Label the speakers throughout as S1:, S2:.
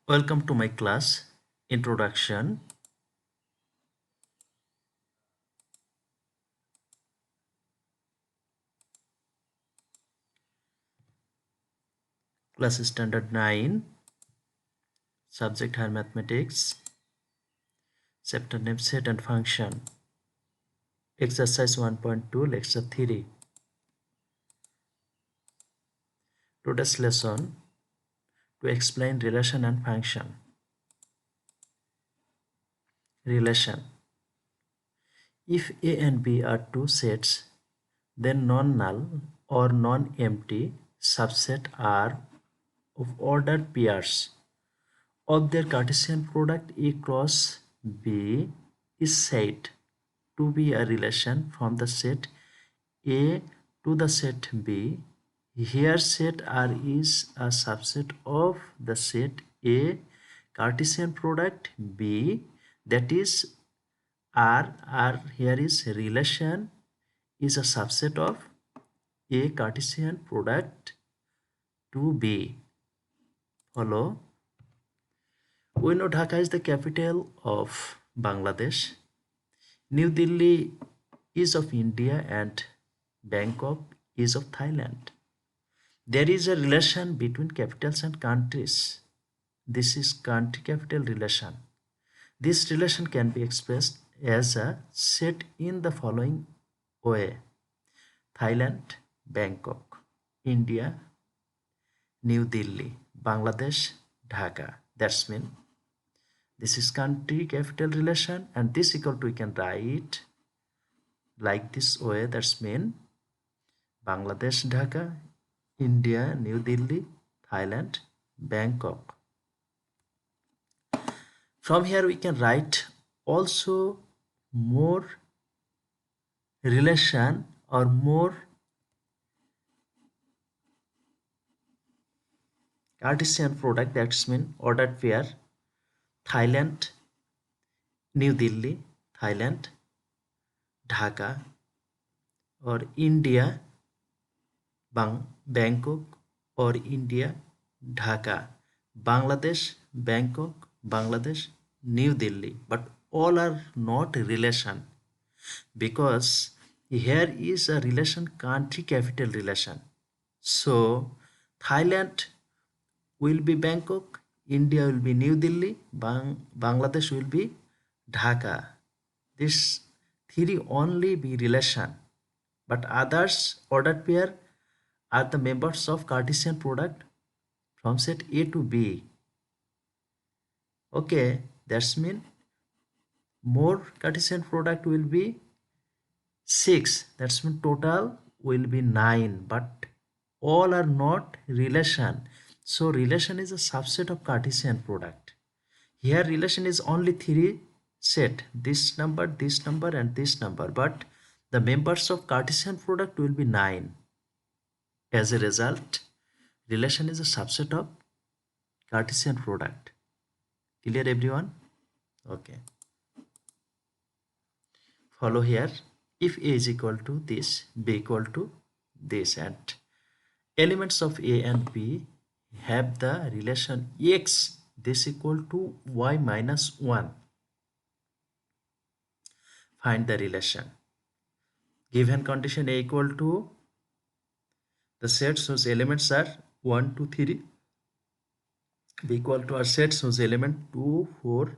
S1: Welcome to my class introduction. Class standard 9, subject higher mathematics, chapter name set and function, exercise 1.2, lecture 3. Today's lesson to explain relation and function. Relation. If A and B are two sets, then non-null or non-empty subset are of ordered pairs of their Cartesian product A cross B is said to be a relation from the set A to the set B. Here set R is a subset of the set A Cartesian product B, that is R here is relation is a subset of A Cartesian product to B. Follow. We know Dhaka is the capital of Bangladesh. New Delhi is of India and Bangkok is of Thailand. There is a relation between capitals and countries. This is country capital relation. This relation can be expressed as a set in the following way. Thailand, Bangkok, India, New Delhi, Bangladesh, Dhaka. That's mean this is country capital relation, and this equal to we can write like this way. That's mean Bangladesh, Dhaka, India, New Delhi, Thailand, Bangkok. From here we can write also more relation or more Cartesian product, that's mean ordered pair. Thailand, New Delhi, Thailand, Dhaka, or India, Bangkok, or India, Dhaka, Bangladesh, Bangkok, Bangladesh, New Delhi. But all are not relation, because here is a relation country capital relation. So Thailand will be Bangkok, India will be New Delhi, Bangladesh will be Dhaka. This three only be relation, but others ordered pair are the members of Cartesian product from set A to B. Okay, that's mean more Cartesian product will be 6. That's mean total will be 9, but all are not relation. So relation is a subset of Cartesian product. Here relation is only 3 set, this number, and this number, but the members of Cartesian product will be 9. As a result, relation is a subset of Cartesian product. Clear everyone? Okay. Follow here. If A is equal to this, B equal to this, and elements of A and B have the relation X, this equal to Y minus 1. Find the relation. Given condition A equal to the sets whose elements are 1, 2, 3. B equal to our sets whose element 2, 4,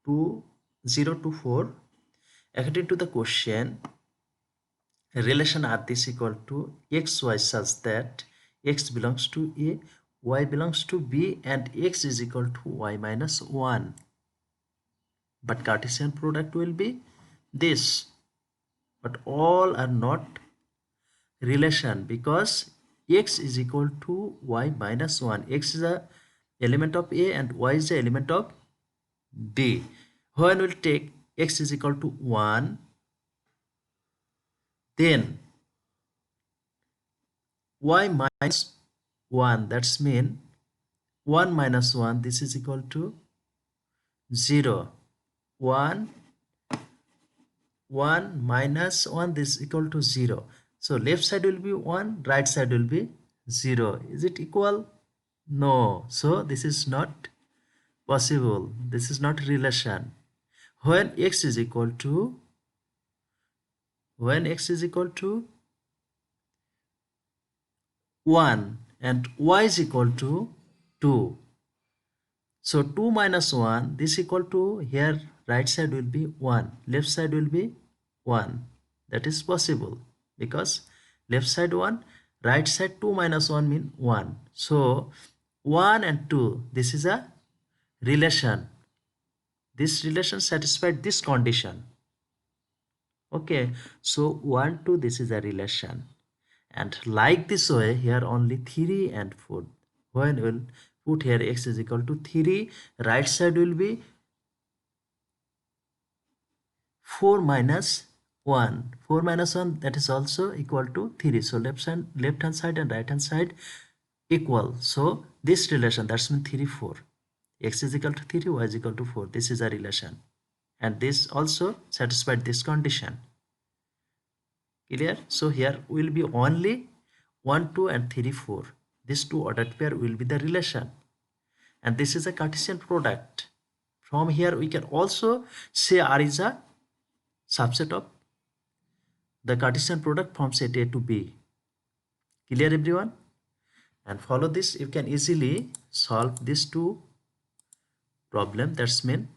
S1: 2, 0 to 4. According to the question, relation R is equal to xy such that x belongs to A, y belongs to B, and x is equal to y minus 1. But Cartesian product will be this. But all are not relation, because x is equal to y minus 1. X is a element of A and y is the element of B. When we'll take x is equal to 1, then y minus 1, that's mean 1 minus 1, this is equal to 0. 1 minus 1, this is equal to 0. So left side will be 1, right side will be 0. Is it equal? No. So this is not Possible. This is not relation. When x is equal to, when x is equal to 1 and y is equal to 2. So 2 minus 1, this equal to, here right side will be 1, left side will be 1. That is possible because left side 1, right side 2 minus 1 mean 1. So 1 and 2, this is a relation. This relation satisfied this condition. Okay, so 1 2, this is a relation. And like this way, here only 3 and 4. When we'll put here x is equal to 3, right side will be 4 minus 1. 4 minus 1, that is also equal to 3. So left hand side and right hand side equal. So this relation, that's mean 3 4. X is equal to 3, y is equal to 4. This is a relation. And this also satisfied this condition. Clear? So here will be only 1 2 and 3 4. These two ordered pair will be the relation. And this is a Cartesian product. From here we can also say R is a subset of the Cartesian product from set A to B. Clear everyone? And follow this, you can easily solve these two problem, that's mean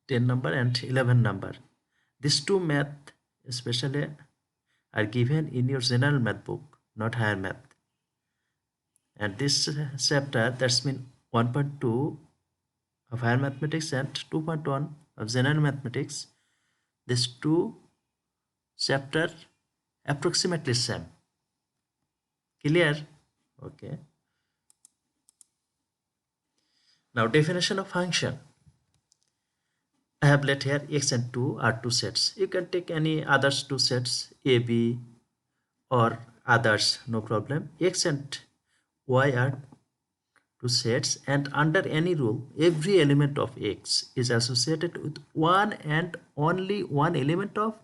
S1: 10 number and 11 number. These two math especially are given in your general math book, not higher math. And this chapter, that's mean 1.2 of higher mathematics and 2.1 of general mathematics. These two chapter approximately same. Clear? Okay. Now definition of function. I have let here x and 2 are two sets. You can take any others two sets, a, b or others, no problem. X and y are two sets, and under any rule, every element of x is associated with one and only one element of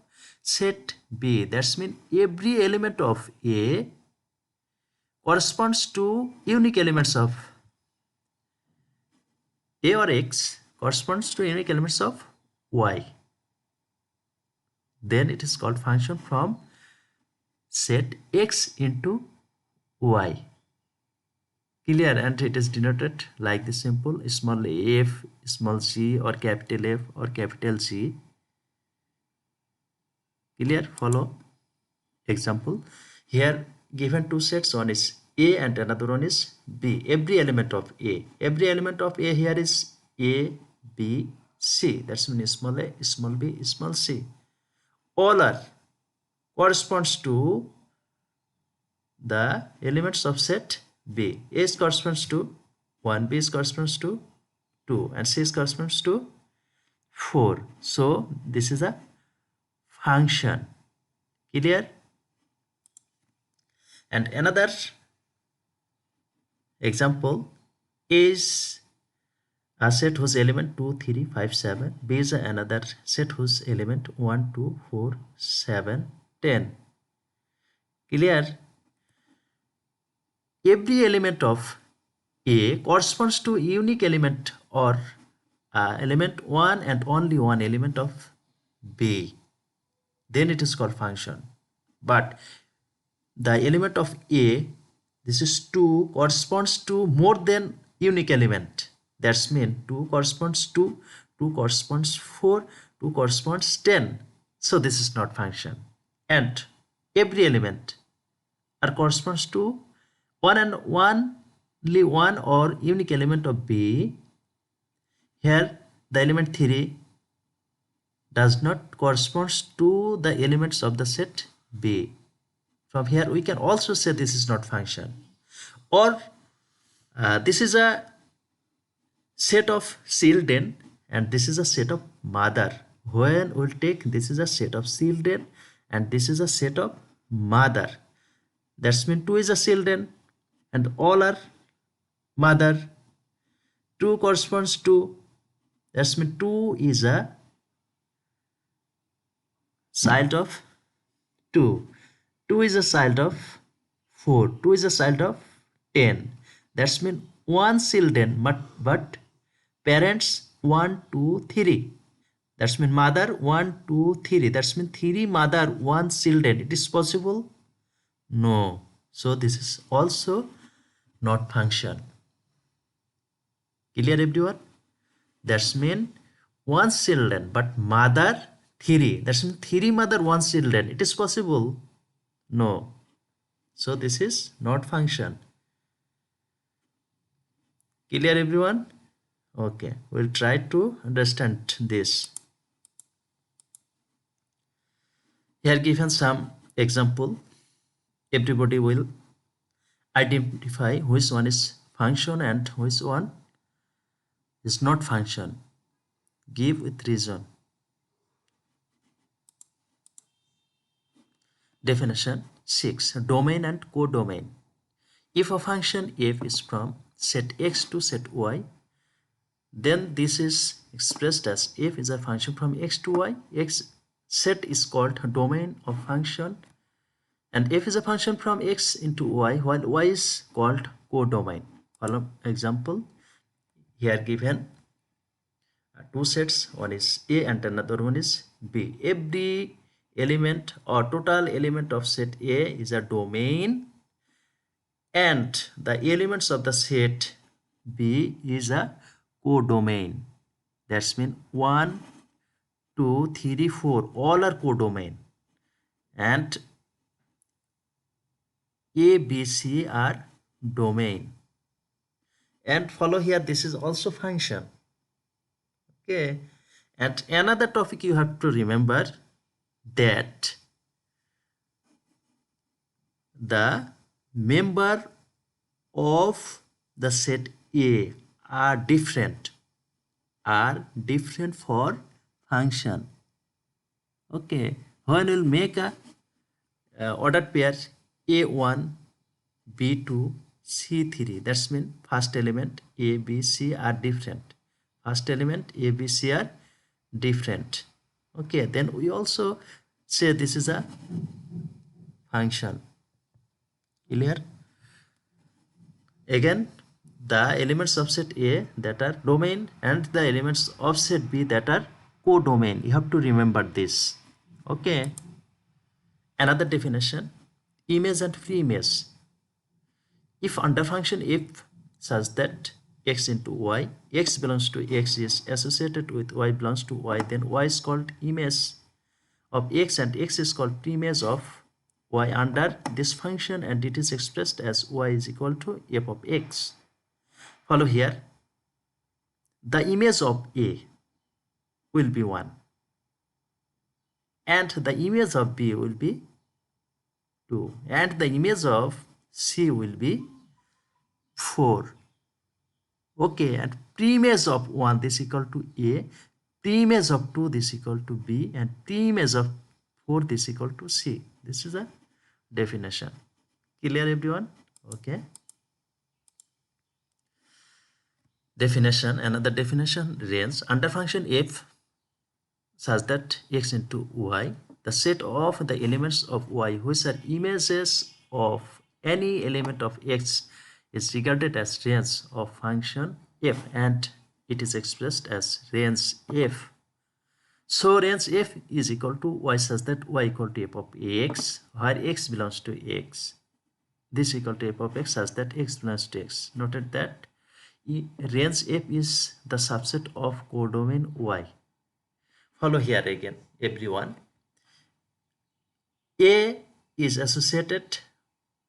S1: set B. That's mean every element of A corresponds to unique elements of A, or x corresponds to unique elements of y. Then it is called function from set x into y. Clear? And it is denoted like this simple small f, small g, or capital F or capital G. Clear? Follow example. Here given two sets, one is A and another one is B. Every element of A. Every element of A here is A, B, C. That's means small a, small b, small c. All are corresponds to the elements of set B. A is corresponds to 1, B is corresponds to 2, and C is corresponds to 4. So this is a function. Clear? And another example is a set whose element 2, 3, 5, 7. B is another set whose element 1, 2, 4, 7, 10. Clear? Every element of A corresponds to unique element or element 1 and only one element of B. Then it is called function. But the element of A, this is 2, corresponds to more than unique element. That's mean 2 corresponds to 2 corresponds 4, 2 corresponds 10. So this is not function. And every element corresponds to one and only one or unique element of B. Here the element 3 does not correspond to the elements of the set B. From here we can also say this is not function. Or this is a set of children and this is a set of mother. When we'll take this is a set of children and this is a set of mother. That's mean 2 is a children and all are mother. 2 corresponds to, that's mean 2 is a child of 2. 2 is a child of 4. 2 is a child of 10. That's mean one children, but Parents 1, 2, 3. That's mean mother 1, 2, 3. That's mean 3 mother, 1 children. It is possible? No. So this is also not function. Clear everyone? That's mean 1 children, but mother 3. That's mean 3 mother, 1 children. It is possible? No. So this is not function. Clear everyone? Okay, we'll try to understand this. Here given some example. Everybody will identify which one is function and which one is not function. Give with reason. Definition 6. Domain and codomain. If a function f is from set x to set y, then this is expressed as f is a function from x to y. X set is called domain of function, and f is a function from x into y, while y is called codomain. For example, here given two sets, one is A and another one is B. Every element or total element of set A is a domain, and the elements of the set B is a codomain. That's mean 1, 2, 3, 4 all are codomain, and A, B, C are domain. And follow here, this is also function. Okay, and another topic you have to remember that the member of the set A are different for function. Okay, when we'll make a ordered pair A1, B2, C3, that's mean first element A, B, C are different. First element A, B, C are different. Okay, then we also say this is a function. Clear? Again, the elements of set A that are domain and the elements of set B that are codomain. You have to remember this. Okay. Another definition, image and free image. If under function f such that x into y, x belongs to x is associated with y belongs to y, then y is called image of x and x is called image of y under this function, and it is expressed as y is equal to f of x. Follow here, the image of A will be 1 and the image of B will be 2 and the image of C will be 4. Okay, and pre-image of 1 this equal to A, pre-image of 2 this equal to B, and pre-image of 4 this equal to C. This is a definition. Clear everyone? Okay. Definition, another definition, range. Under function f such that x into y, the set of the elements of y which are images of any element of x is regarded as range of function f, and it is expressed as range f. So range f is equal to y such that y equal to f of x, where x belongs to x. This equal to f of x such that x belongs to x. Noted that range f is the subset of codomain y. Follow here again, everyone. A is associated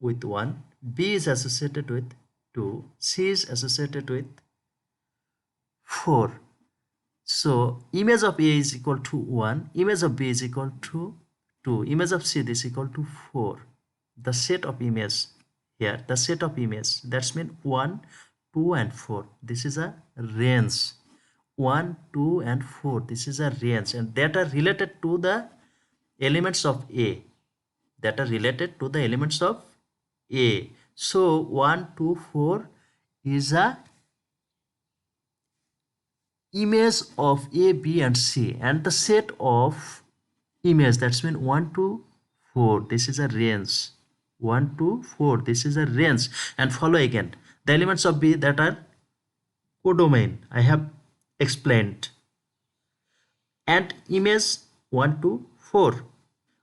S1: with 1, B is associated with 2, C is associated with 4. So image of A is equal to 1, image of B is equal to 2, image of C is equal to 4. The set of image here, the set of image, that's mean 1, 2 and 4. This is a range. 1, 2 and 4. This is a range, and that are related to the elements of A. That are related to the elements of A. So 1, 2, 4 is a image of A, B and C, and the set of image, that's mean 1 to 4. This is a range. 1 to 4. This is a range. And follow again the elements of B that are codomain. I have explained. And image 1 to 4,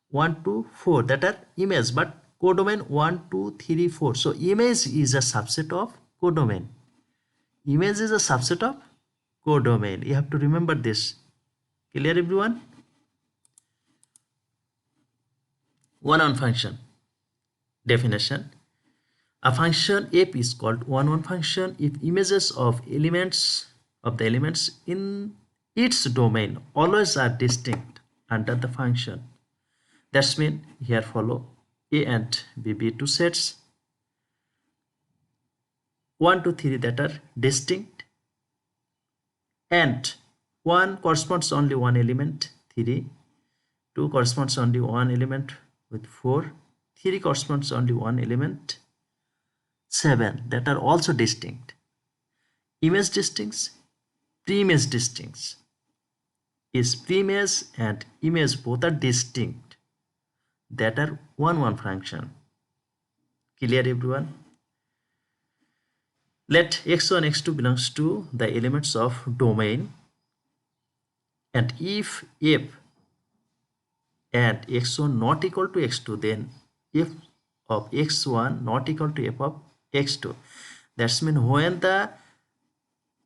S1: 1 to 4, that are image, but codomain 1 2 3 4. So image is a subset of codomain. Image is a subset of codomain. You have to remember this. Clear, everyone? One-on function definition. A function f is called one-on function if images of the elements in its domain always are distinct under the function. That's mean here follow A and B be two sets 1 to 3 that are distinct, and 1 corresponds only one element 3, 2 corresponds only one element with 4, 3 corresponds only one element 7, that are also distinct. Image distincts, pre-image distincts. Is pre-image and image both are distinct, that are one function. Clear, everyone? Let x1 x2 belongs to the elements of domain, and if f and x1 not equal to x2, then f of x1 not equal to f of x2. That's mean when the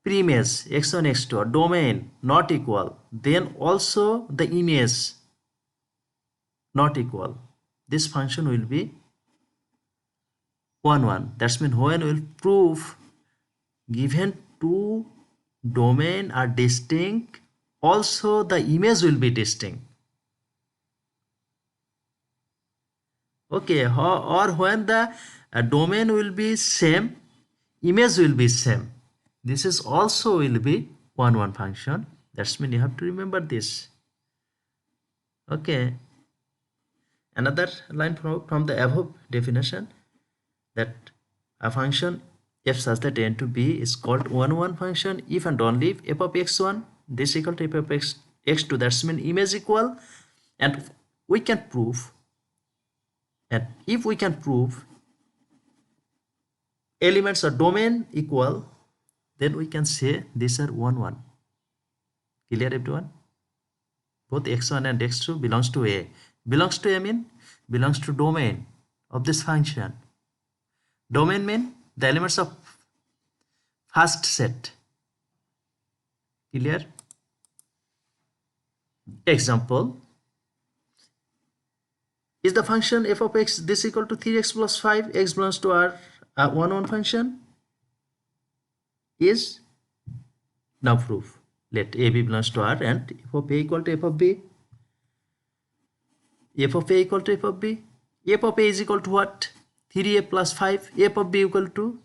S1: preimage x1 x2 or domain not equal, then also the image not equal, this function will be 1 That's mean when we'll prove given two domain are distinct, also the image will be distinct. Okay, or when the domain will be same, image will be same, this is also will be one function. That's mean you have to remember this. Okay, another line from the above definition, that a function f such that a to b is called one function if and only if f of x1 this equal to f of x2. That's mean image equal, and we can prove, and if we can prove elements or domain equal, then we can say these are 1. Clear, everyone? Both x1 and x2 belongs to a. Belongs to a mean belongs to domain of this function. Domain mean the elements of first set. Clear? Example, is the function f of x this equal to 3x plus 5, x belongs to R, a one function? Is, now proof. Let a b belongs to R and f of a equal to f of b. F of a equal to f of b. F of a is equal to what? 3a plus 5. F of b equal to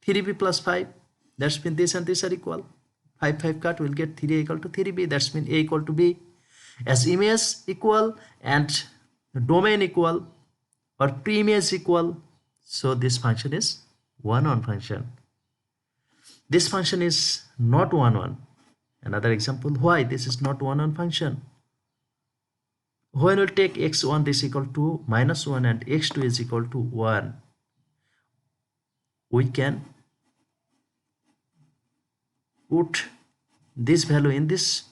S1: 3b plus 5. That's mean this and this are equal. 5 cut will get 3a equal to 3b. That's mean a equal to b. As image equal and domain equal or pre-image equal, so this function is one function. This function is not one. Another example, why this is not one function? When we'll take x1 this equal to -1 and x2 is equal to 1, we can put this value in this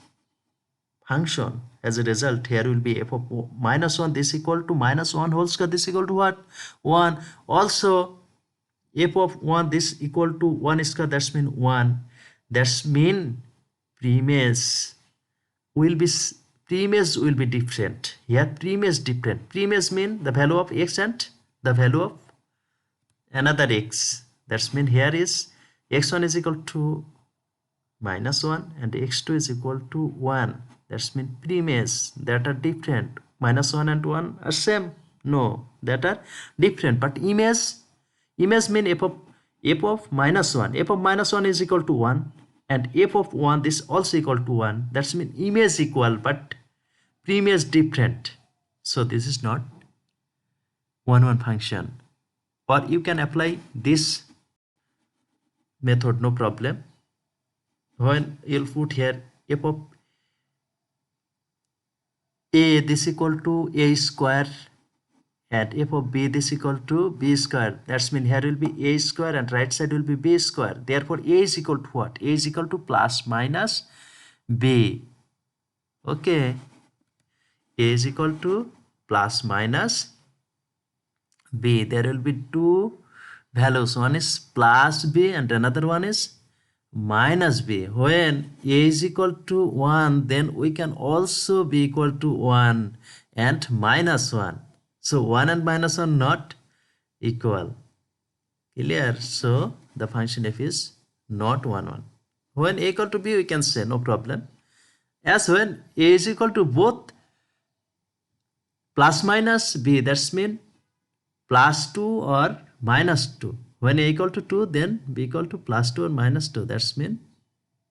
S1: function. As a result, here will be f of -1 this equal to -1 whole square this equal to what? 1. Also f of 1 this equal to 1 square, that's mean 1. That's mean preimage will be different. Here preimage different. Preimage mean the value of x and the value of another x. That's mean here is x1 is equal to -1 and x2 is equal to 1. That's mean preimage that are different. -1 and 1 are same? No, that are different. But image mean f of -1. F of -1 is equal to 1, and f of 1 this also equal to 1. That's mean image equal but preimage different. So this is not one function. Or you can apply this method, no problem. When you'll put here f of a this equal to a square and f of b this equal to b square. That's mean here will be a square and right side will be b square. Therefore, a is equal to what? A is equal to plus minus b. Okay. A is equal to plus minus b. There will be two values. One is plus b and another one is minus b. When a is equal to 1, then we can also be equal to 1 and minus 1. So 1 and minus 1 not equal. Clear? So the function f is not 1, 1. When a equal to b, we can say no problem. As when a is equal to both plus minus b, that's mean plus 2 or minus 2. When a equal to 2, then b equal to plus 2 or minus 2. That's mean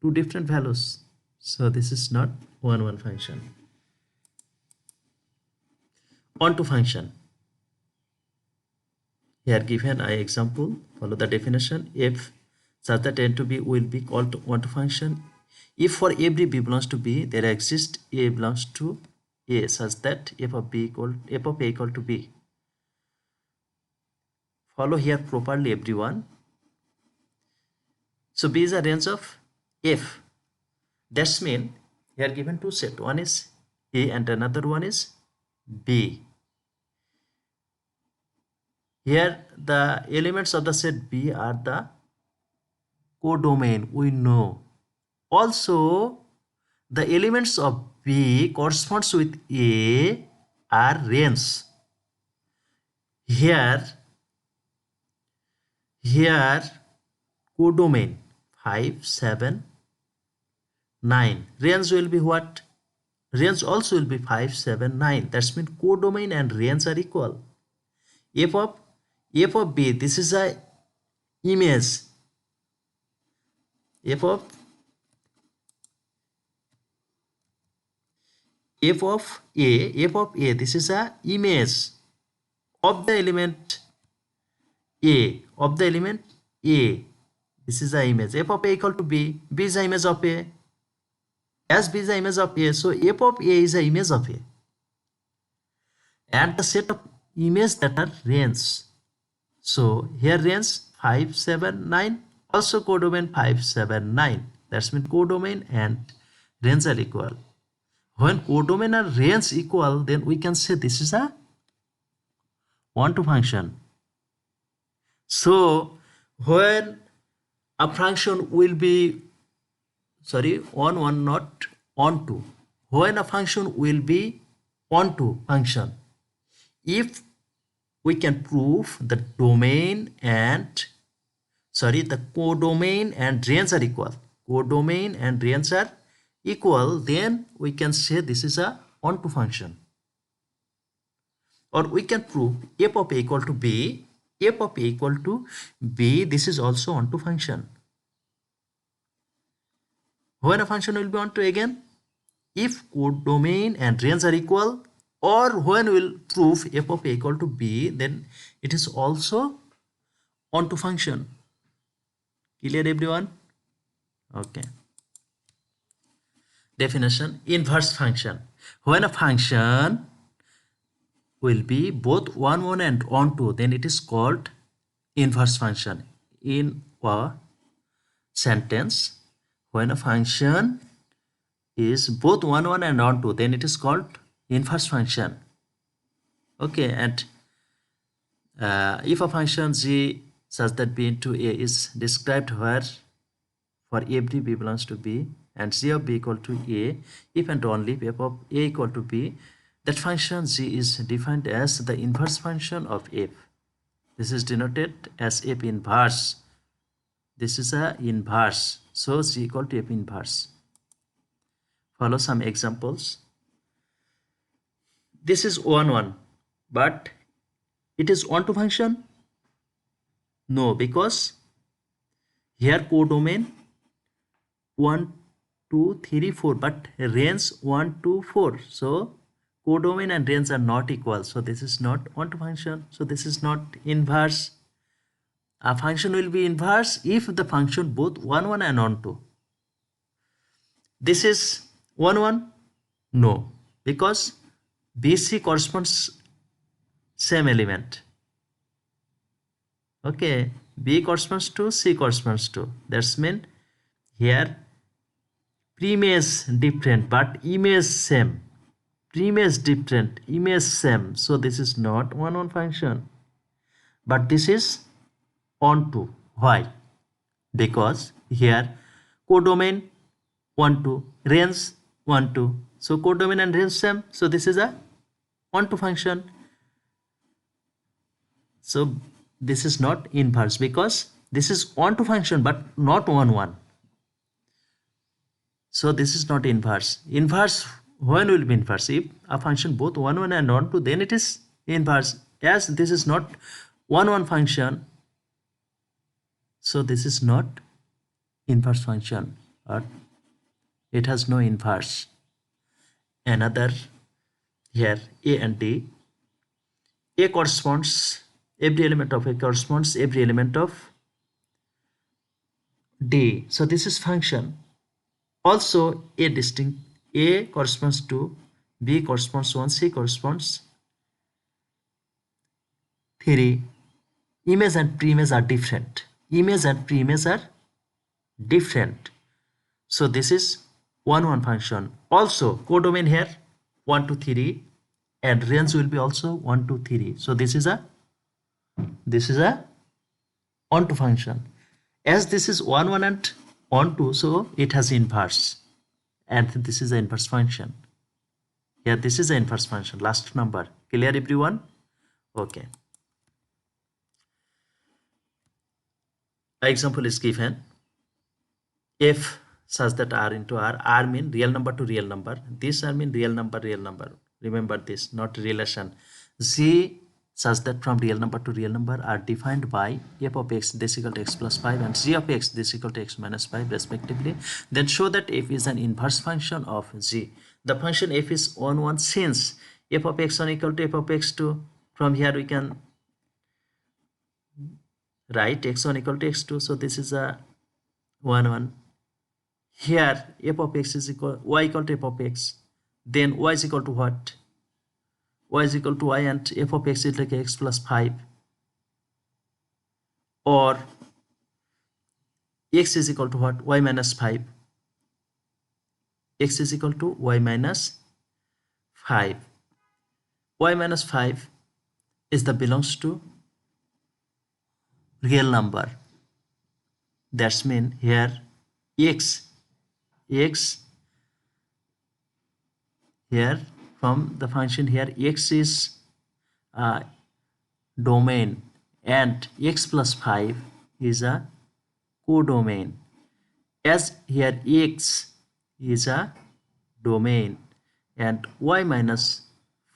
S1: two different values. So this is not 1, 1 function. Onto function. Here given an example. Follow the definition. If such that a to b will be called onto function. If for every b belongs to b, there exists a belongs to a such that f of a equal to b. Follow here properly, everyone. So b is a range of f. That's mean here given two set. One is a and another one is b. Here the elements of the set b are the codomain, we know. Also the elements of b corresponds with a are range. Here codomain 5, 7, 9. Range will be what? Range also will be 5, 7, 9. That's mean codomain and range are equal. F of b, this is a image. F of a, this is a image of the element a. This is the image. F of a equal to b. B is the image of a. As b is the image of a, so f of a is the image of a. And the set of images that are range. So here range 5, 7, 9. Also codomain 5, 7, 9. That's mean codomain and range are equal. When codomain and range equal, then we can say this is a onto function. So when a function will be on, not onto. When a function will be onto function, if we can prove the domain and the codomain and range are equal. Codomain and range are equal, then we can say this is a onto function. Or we can prove f of a equal to b. F of a equal to b, this is also onto function. When a function will be onto again, if codomain and range are equal, or when we will prove f of a equal to b, then it is also onto function. Clear, everyone? Okay. Definition: inverse function. When a function will be both 1, 1 and onto, then it is called inverse function. In a sentence, when a function is both 1, 1 and onto, then it is called inverse function. Okay, and if a function g such that b into a is described where for every b belongs to b and g of b equal to a, if and only if f of a equal to b, that function g is defined as the inverse function of f. This is denoted as f inverse. This is a inverse. So g equal to f inverse. Follow some examples. This is 1, 1, but it is onto function? No, because here codomain 1, 2, 3, 4, but range 1, 2, 4. So codomain and range are not equal. So this is not onto function. So this is not inverse. A function will be inverse if the function both 1, 1 and onto. This is 1, 1? No, because BC corresponds same element. Okay, B corresponds to C corresponds to. That's mean here premise different but image same. Premise different, image same. So this is not one function, but this is onto. Why? Because here codomain 1 2, range 1 2. So codomain and range same. So this is a onto function. So this is not inverse because this is onto function but not 1 1. So this is not inverse. Inverse, when will be inverse? If a function both 1 1 and 1 2, then it is inverse. As this is not 1 1 function, so this is not inverse function, or it has no inverse. Another here A and D. A corresponds, every element of A corresponds every element of D. So this is function. Also A distinct, A corresponds to B corresponds to 1, C corresponds 3. Image and preimage are different. Image and preimage are different. So this is 1 1 function. Also codomain here 1 2 3 and range will be also 1 2 3. So this is a onto function. As this is 1 1 and onto, so it has inverse, and this is the inverse function. Here this is the inverse function. Last number. Clear everyone? Okay. Example is given. F such that R into R mean real number to real number. This R mean real number, real number. Remember this, not relation. Z such that from real number to real number are defined by f of x this equal to x plus 5 and g of x this equal to x minus 5 respectively. Then show that f is an inverse function of g. The function f is 1 1 since f of x1 equal to f of x2. From here we can write x1 equal to x2. So this is a 1 1. Here f of x is equal y equal to f of x. Then y is equal to what? Y is equal to y and f of x is like x plus 5, or x is equal to what? Y minus 5. X is equal to y minus 5. Y minus 5 is the belongs to real number. That's mean here x here from the function here x is domain and x plus 5 is a codomain. As here x is a domain and y minus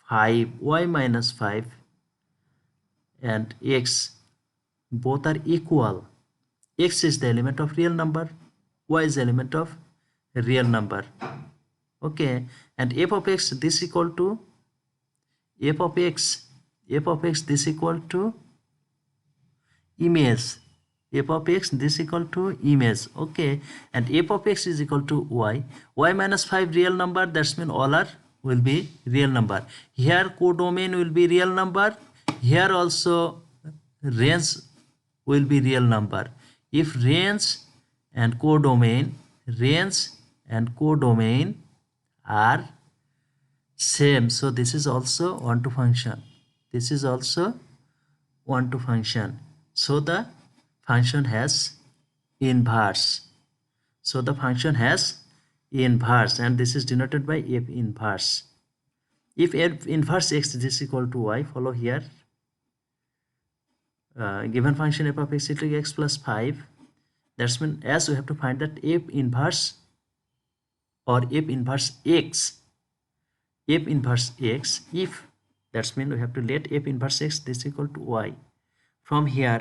S1: 5 and x both are equal. X is the element of real number, y is the element of real number. Okay, and f of x this equal to f of x this equal to image, f of x this equal to image. Okay, and f of x is equal to y minus 5 real number. That's mean all are will be real number. Here codomain will be real number, here also range will be real number. If range and codomain are same, so this is also one to function. This is also one to function. So the function has inverse. So the function has inverse, and this is denoted by f inverse. If f inverse x is equal to y, follow here. Given function f of x equal to x plus 5. That's mean as we have to find that f inverse or f inverse x. F inverse x, if that's mean we have to let f inverse x this equal to y. From here,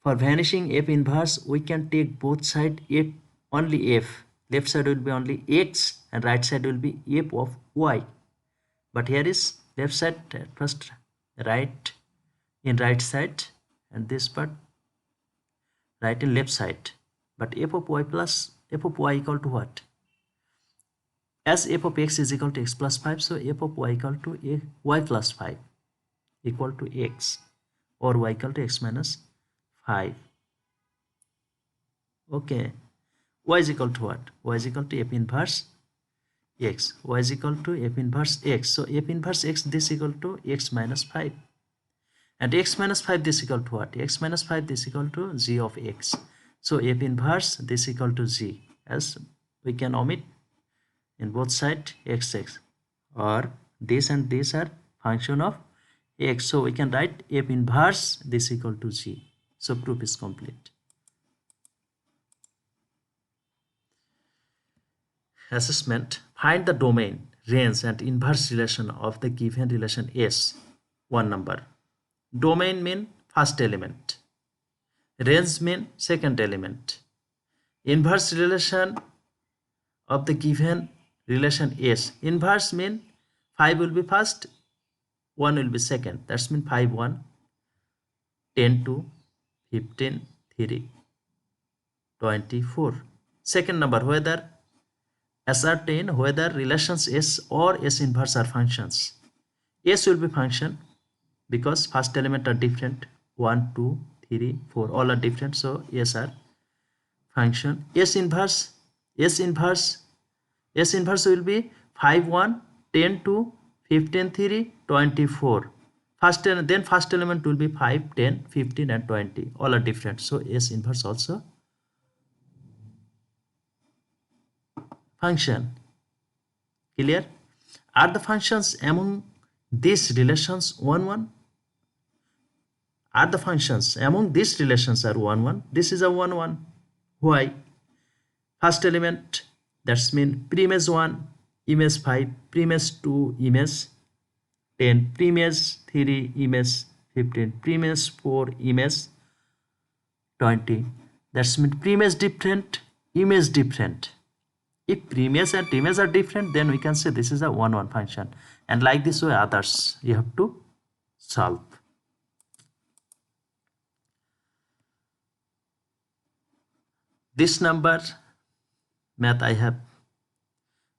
S1: for vanishing f inverse, we can take both side f only f. Left side will be only x and right side will be f of y. But here is left side first right in right side and this part right in left side. But f of y plus f of y equal to what? As f of x is equal to x plus 5, so f of y equal to y plus 5. equal to x or y equal to x minus 5. Okay, y is equal to what? Y is equal to f inverse x. Y is equal to f inverse x. So f inverse x, this equal to x minus 5. And x minus 5, this equal to what? X minus 5, this equal to g of x. So f inverse, this equal to g, as we can omit in both sides x, or this and this are function of x. So we can write f inverse, this equal to g. So proof is complete. Assessment. Find the domain, range and inverse relation of the given relation S. One number. Domain mean first element. Range mean second element. Inverse relation of the given relation S. Inverse mean 5 will be first, 1 will be second. That's mean 5 1, 10 2, 15 3, 24. Second number, whether ascertain whether relations S or S inverse are functions. S will be function because first element are different, 1 2 3 4, all are different, so S are function. S inverse will be 5 1, 10 2, 15 3, 24. First element will be 5 10, 15 and 20, all are different, so S inverse also function. Clear? Are the functions among these relations 1 1? Are the functions among these relations are 1 1? This is a 1 1. Why? First element, that's mean preimage 1, image 5, preimage 2, image 10, preimage 3, image 15, preimage 4, image 20. That's mean preimage different, image different. If preimage and image are different, then we can say this is a 1 1 function. And like this way others you have to solve. This number math I have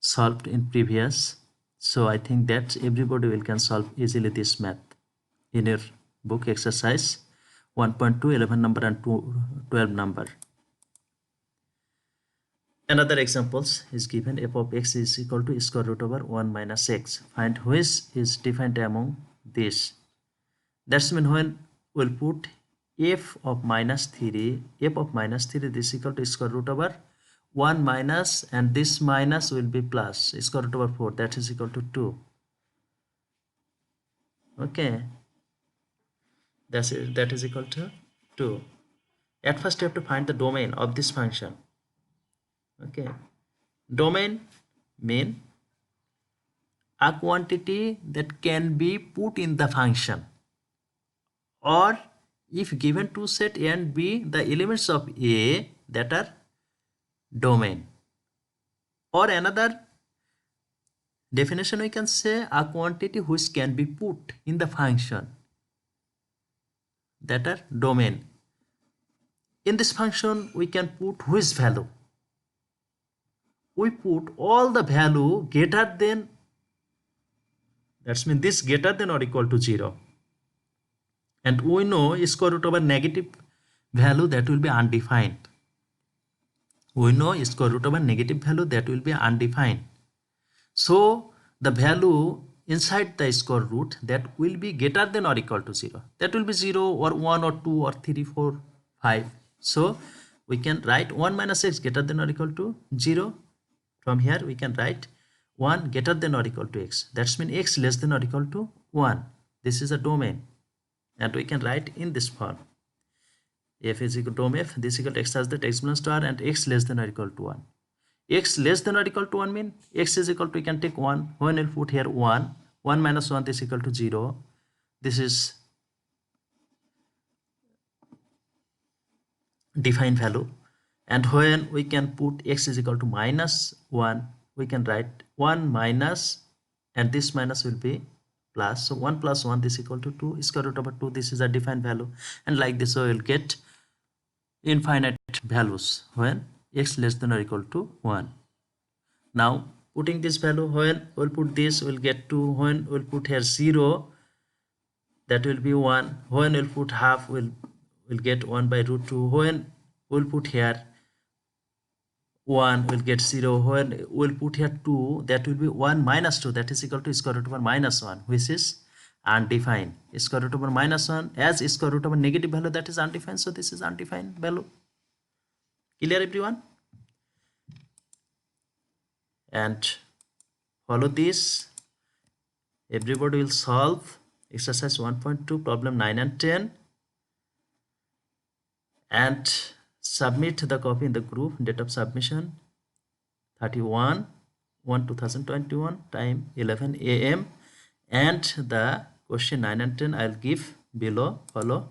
S1: solved in previous, so I think that everybody will can solve easily this math in your book exercise 1.2, 11 number and 12 number. Another examples is given. F of x is equal to square root over 1 minus x. Find which is defined among these. That's mean when we'll put f of minus 3 this is equal to square root over 1 minus, and this minus will be plus square root over 4, that is equal to 2. Okay, that is equal to 2. At first you have to find the domain of this function. Okay, domain mean a quantity that can be put in the function, or if given two set A and B, the elements of A that are domain. Or another definition we can say a quantity which can be put in the function that are domain. In this function we can put which value? We put all the value greater than, that's mean this greater than or equal to 0. And we know square root over negative value, that will be undefined. We know square root over negative value, that will be undefined. So the value inside the square root that will be greater than or equal to 0. That will be 0 or 1 or 2 or 3, 4, 5. So we can write 1 minus x greater than or equal to 0. From here we can write 1 greater than or equal to x. That's mean x less than or equal to 1. This is a domain. And we can write in this form. F is equal to dom f, this equal to x has that x belongs to r, and x less than or equal to 1. X less than or equal to 1 mean x is equal to, we can take 1. When we'll put here 1, 1 minus 1 is equal to 0. This is defined value. And when we can put x is equal to minus 1, we can write 1 minus, and this minus will be plus. So 1 plus 1 is equal to 2, square root over 2, this is a defined value. And like this we will get infinite values when x less than or equal to 1. Now putting this value, when we'll put this, we'll get 2. When we'll put here 0, that will be 1. When we'll put half, we'll get 1 by root 2. When we'll put here 1, will get 0. When we'll put here 2, that will be 1 minus 2, that is equal to square root over minus 1, which is undefined. Square root over minus 1, as square root over negative value, that is undefined, so this is undefined value. Clear everyone? And follow this. Everybody will solve exercise 1.2, problem 9 and 10, and submit the copy in the group. Date of submission 31/1/2021, time 11 a.m. and the question 9 and 10 I'll give below. Follow.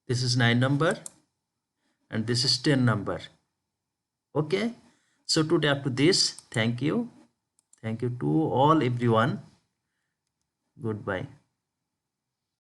S1: This is 9 number and this is 10 number. Okay, so today up to this. Thank you to all everyone. Goodbye.